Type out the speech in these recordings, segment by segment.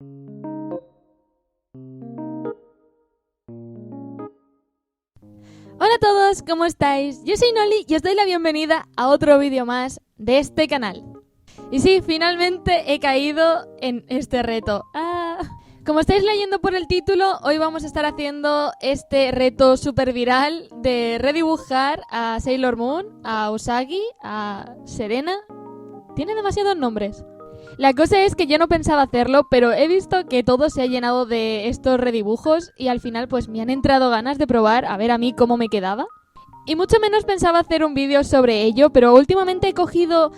Hola a todos, ¿cómo estáis? Yo soy Noli y os doy la bienvenida a otro vídeo más de este canal. Y sí, finalmente he caído en este reto. Como estáis leyendo por el título, hoy vamos a estar haciendo este reto súper viral de redibujar a Sailor Moon, a Usagi, a Serena. Tiene demasiados nombres. La cosa es que yo no pensaba hacerlo, pero he visto que todo se ha llenado de estos redibujos y al final pues me han entrado ganas de probar a ver a mí cómo me quedaba. Y mucho menos pensaba hacer un vídeo sobre ello, pero últimamente he cogido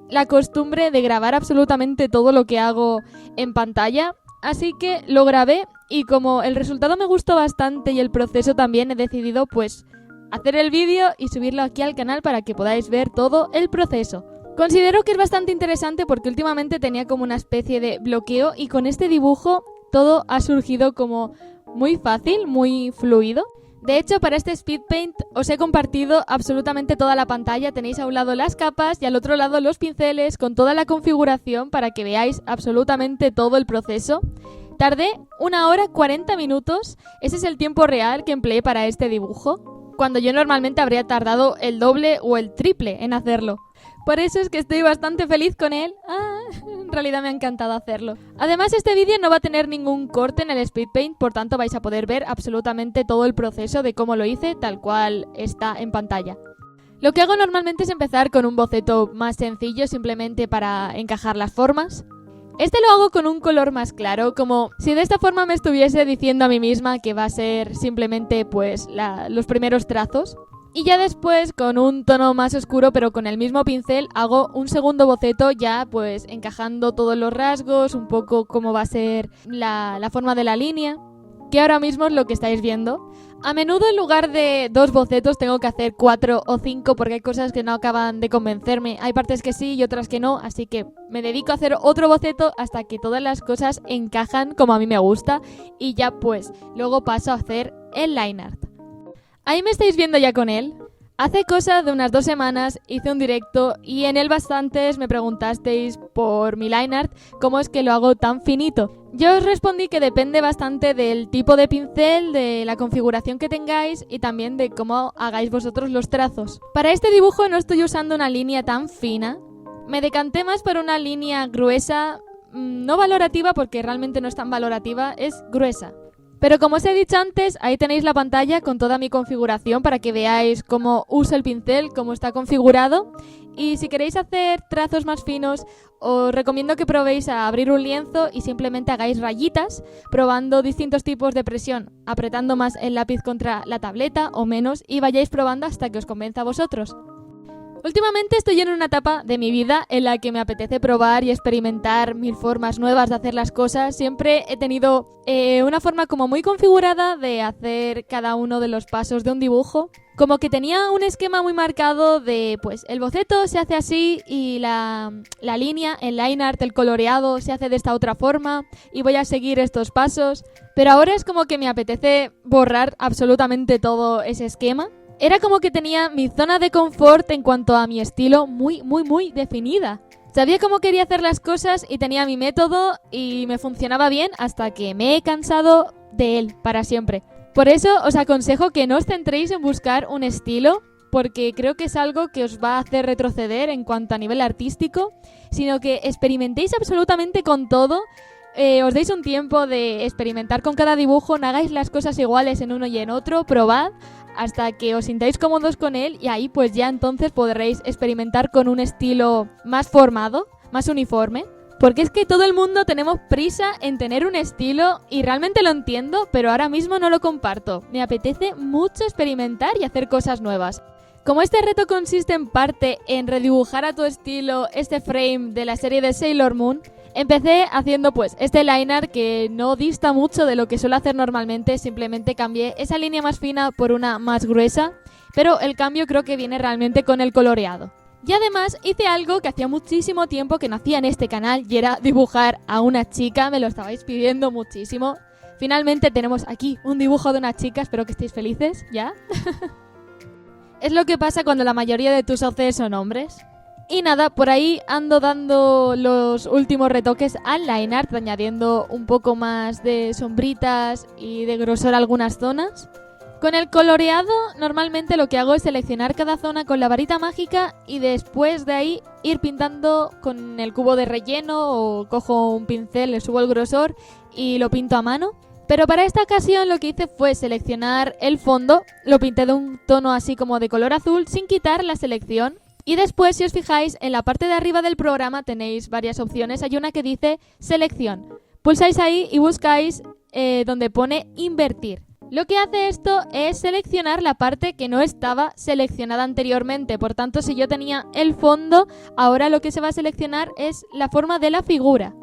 la costumbre de grabar absolutamente todo lo que hago en pantalla, así que lo grabé y como el resultado me gustó bastante y el proceso también, he decidido pues hacer el vídeo y subirlo aquí al canal para que podáis ver todo el proceso. Considero que es bastante interesante porque últimamente tenía como una especie de bloqueo y con este dibujo todo ha surgido como muy fácil, muy fluido. De hecho, para este Speed Paint os he compartido absolutamente toda la pantalla. Tenéis a un lado las capas y al otro lado los pinceles con toda la configuración para que veáis absolutamente todo el proceso. Tardé 1 hora 40 minutos, ese es el tiempo real que empleé para este dibujo, cuando yo normalmente habría tardado el doble o el triple en hacerlo. Por eso es que estoy bastante feliz con él. En realidad me ha encantado hacerlo. Además, este vídeo no va a tener ningún corte en el Speed Paint, por tanto vais a poder ver absolutamente todo el proceso de cómo lo hice, tal cual está en pantalla. Lo que hago normalmente es empezar con un boceto más sencillo, simplemente para encajar las formas. Este lo hago con un color más claro, como si de esta forma me estuviese diciendo a mí misma que va a ser simplemente pues los primeros trazos. Y ya después, con un tono más oscuro, pero con el mismo pincel, hago un segundo boceto ya pues encajando todos los rasgos, un poco cómo va a ser la forma de la línea, que ahora mismo es lo que estáis viendo. A menudo en lugar de 2 bocetos tengo que hacer 4 o 5 porque hay cosas que no acaban de convencerme. Hay partes que sí y otras que no, así que me dedico a hacer otro boceto hasta que todas las cosas encajan como a mí me gusta y ya pues luego paso a hacer el line art. Ahí me estáis viendo ya con él. Hace cosa de unas 2 semanas hice un directo y en él bastantes me preguntasteis por mi line art, cómo es que lo hago tan finito. Yo os respondí que depende bastante del tipo de pincel, de la configuración que tengáis y también de cómo hagáis vosotros los trazos. Para este dibujo no estoy usando una línea tan fina. Me decanté más por una línea gruesa, no valorativa porque realmente no es tan valorativa, es gruesa. Pero como os he dicho antes, ahí tenéis la pantalla con toda mi configuración para que veáis cómo uso el pincel, cómo está configurado. Y si queréis hacer trazos más finos, os recomiendo que probéis a abrir un lienzo y simplemente hagáis rayitas, probando distintos tipos de presión, apretando más el lápiz contra la tableta o menos y vayáis probando hasta que os convenza a vosotros. Últimamente estoy en una etapa de mi vida en la que me apetece probar y experimentar 1000 formas nuevas de hacer las cosas. Siempre he tenido una forma como muy configurada de hacer cada uno de los pasos de un dibujo. Como que tenía un esquema muy marcado de, pues, el boceto se hace así y la línea, el line art, el coloreado se hace de esta otra forma y voy a seguir estos pasos. Pero ahora es como que me apetece borrar absolutamente todo ese esquema. Era como que tenía mi zona de confort en cuanto a mi estilo muy definida. Sabía cómo quería hacer las cosas y tenía mi método y me funcionaba bien hasta que me he cansado de él para siempre. Por eso os aconsejo que no os centréis en buscar un estilo, porque creo que es algo que os va a hacer retroceder en cuanto a nivel artístico, sino que experimentéis absolutamente con todo. Os deis un tiempo de experimentar con cada dibujo, no hagáis las cosas iguales en uno y en otro, probad hasta que os sintáis cómodos con él y ahí pues ya entonces podréis experimentar con un estilo más formado, más uniforme. Porque es que todo el mundo tenemos prisa en tener un estilo y realmente lo entiendo, pero ahora mismo no lo comparto. Me apetece mucho experimentar y hacer cosas nuevas. Como este reto consiste en parte en redibujar a tu estilo este frame de la serie de Sailor Moon, empecé haciendo pues este line art que no dista mucho de lo que suelo hacer normalmente, simplemente cambié esa línea más fina por una más gruesa, pero el cambio creo que viene realmente con el coloreado. Y además hice algo que hacía muchísimo tiempo que no hacía en este canal y era dibujar a una chica, me lo estabais pidiendo muchísimo. Finalmente tenemos aquí un dibujo de una chica, espero que estéis felices, ¿ya? Es lo que pasa cuando la mayoría de tus OCs son hombres. Y nada, por ahí ando dando los últimos retoques al line art, añadiendo un poco más de sombritas y de grosor a algunas zonas. Con el coloreado, normalmente lo que hago es seleccionar cada zona con la varita mágica y después de ahí ir pintando con el cubo de relleno o cojo un pincel, le subo el grosor y lo pinto a mano. Pero para esta ocasión lo que hice fue seleccionar el fondo, lo pinté de un tono así como de color azul sin quitar la selección. Y después, si os fijáis, en la parte de arriba del programa tenéis varias opciones. Hay una que dice selección. Pulsáis ahí y buscáis donde pone invertir. Lo que hace esto es seleccionar la parte que no estaba seleccionada anteriormente. Por tanto, si yo tenía el fondo, ahora lo que se va a seleccionar es la forma de la figura.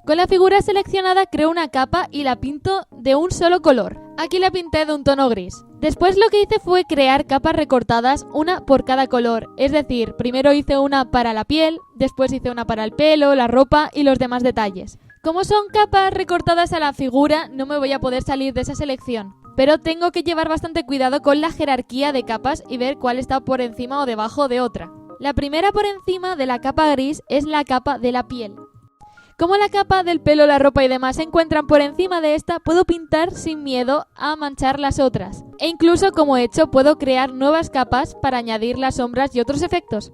Con la figura seleccionada creo una capa y la pinto de un solo color. Aquí la pinté de un tono gris. Después lo que hice fue crear capas recortadas, una por cada color. Es decir, primero hice una para la piel, después hice una para el pelo, la ropa y los demás detalles. Como son capas recortadas a la figura, no me voy a poder salir de esa selección. Pero tengo que llevar bastante cuidado con la jerarquía de capas y ver cuál está por encima o debajo de otra. La primera por encima de la capa gris es la capa de la piel. Como la capa del pelo, la ropa y demás se encuentran por encima de esta, puedo pintar sin miedo a manchar las otras. E incluso, como he hecho, puedo crear nuevas capas para añadir las sombras y otros efectos.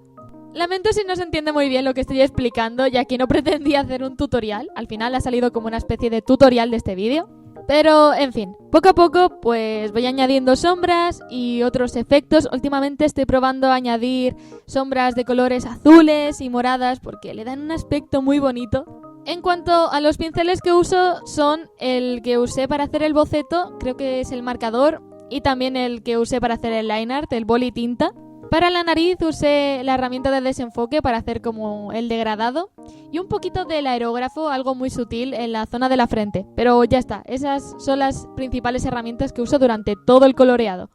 Lamento si no se entiende muy bien lo que estoy explicando, ya que no pretendía hacer un tutorial. Al final ha salido como una especie de tutorial de este vídeo. Pero, en fin, poco a poco pues voy añadiendo sombras y otros efectos. Últimamente estoy probando a añadir sombras de colores azules y moradas porque le dan un aspecto muy bonito. En cuanto a los pinceles que uso, son el que usé para hacer el boceto, creo que es el marcador, y también el que usé para hacer el line art, el boli tinta. Para la nariz usé la herramienta de desenfoque para hacer como el degradado y un poquito del aerógrafo, algo muy sutil en la zona de la frente. Pero ya está, esas son las principales herramientas que uso durante todo el coloreado.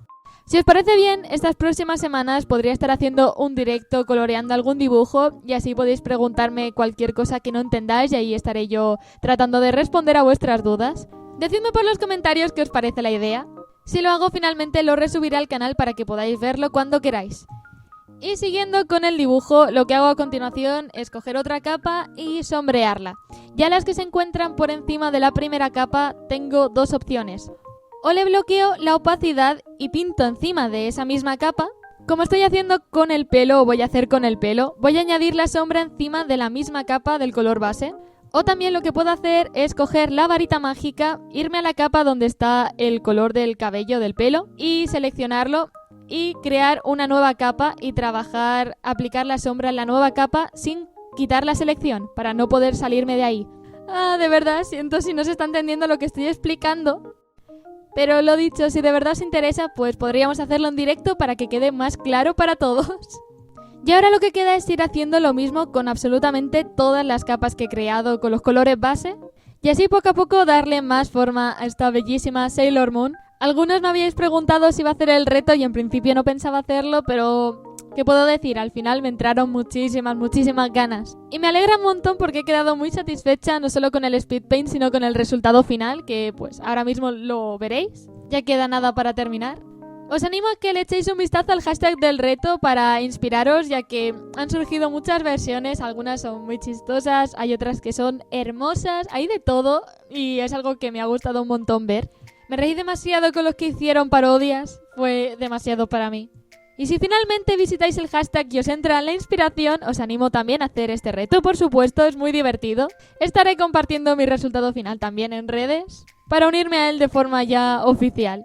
Si os parece bien, estas próximas semanas podría estar haciendo un directo coloreando algún dibujo y así podéis preguntarme cualquier cosa que no entendáis y ahí estaré yo tratando de responder a vuestras dudas. Decidme por los comentarios qué os parece la idea. Si lo hago, finalmente lo resubiré al canal para que podáis verlo cuando queráis. Y siguiendo con el dibujo, lo que hago a continuación es coger otra capa y sombrearla. Ya las que se encuentran por encima de la primera capa tengo dos opciones. O le bloqueo la opacidad y pinto encima de esa misma capa. Como estoy haciendo con el pelo o voy a hacer con el pelo, voy a añadir la sombra encima de la misma capa del color base. O también lo que puedo hacer es coger la varita mágica, irme a la capa donde está el color del cabello del pelo y seleccionarlo y crear una nueva capa y trabajar, aplicar la sombra en la nueva capa sin quitar la selección para no poder salirme de ahí. De verdad, siento si no se está entendiendo lo que estoy explicando. Pero lo dicho, si de verdad os interesa, pues podríamos hacerlo en directo para que quede más claro para todos. Y ahora lo que queda es ir haciendo lo mismo con absolutamente todas las capas que he creado con los colores base y así poco a poco darle más forma a esta bellísima Sailor Moon. Algunos me habíais preguntado si iba a hacer el reto y en principio no pensaba hacerlo, pero ¿qué puedo decir? Al final me entraron muchísimas ganas. Y me alegra un montón porque he quedado muy satisfecha no solo con el speed paint sino con el resultado final, que pues ahora mismo lo veréis. Ya queda nada para terminar. Os animo a que le echéis un vistazo al hashtag del reto para inspiraros, ya que han surgido muchas versiones, algunas son muy chistosas, hay otras que son hermosas, hay de todo y es algo que me ha gustado un montón ver. Me reí demasiado con los que hicieron parodias, fue demasiado para mí. Y si finalmente visitáis el hashtag y os entra la inspiración, os animo también a hacer este reto, por supuesto, es muy divertido. Estaré compartiendo mi resultado final también en redes, para unirme a él de forma ya oficial.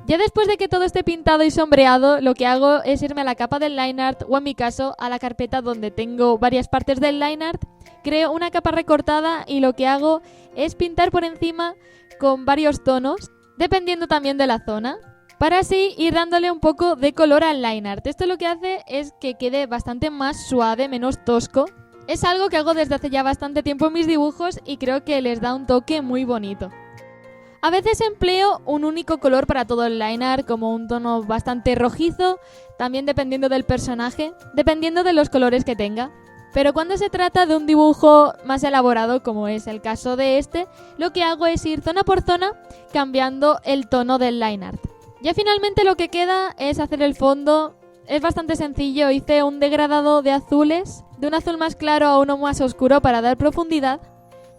Ya después de que todo esté pintado y sombreado, lo que hago es irme a la capa del line art o en mi caso a la carpeta donde tengo varias partes del line art, creo una capa recortada y lo que hago es pintar por encima con varios tonos, dependiendo también de la zona, para así ir dándole un poco de color al line art. Esto lo que hace es que quede bastante más suave, menos tosco. Es algo que hago desde hace ya bastante tiempo en mis dibujos y creo que les da un toque muy bonito. A veces empleo un único color para todo el line art, como un tono bastante rojizo, también dependiendo del personaje, dependiendo de los colores que tenga. Pero cuando se trata de un dibujo más elaborado, como es el caso de este, lo que hago es ir zona por zona cambiando el tono del line art. Ya finalmente lo que queda es hacer el fondo, es bastante sencillo. Hice un degradado de azules, de un azul más claro a uno más oscuro para dar profundidad.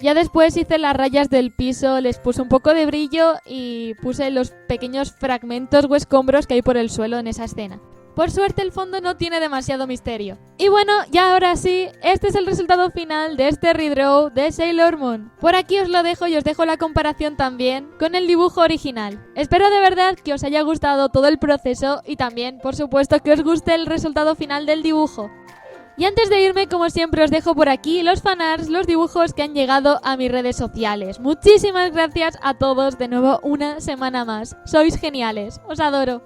Ya después hice las rayas del piso, les puse un poco de brillo y puse los pequeños fragmentos o escombros que hay por el suelo en esa escena. Por suerte el fondo no tiene demasiado misterio. Y bueno, ya ahora sí, este es el resultado final de este redraw de Sailor Moon. Por aquí os lo dejo y os dejo la comparación también con el dibujo original. Espero de verdad que os haya gustado todo el proceso y también, por supuesto, que os guste el resultado final del dibujo. Y antes de irme, como siempre, os dejo por aquí los fanarts, los dibujos que han llegado a mis redes sociales. Muchísimas gracias a todos de nuevo una semana más. Sois geniales, os adoro.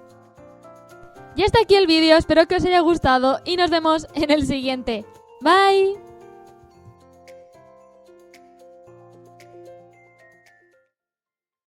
Y hasta aquí el vídeo, espero que os haya gustado y nos vemos en el siguiente. Bye.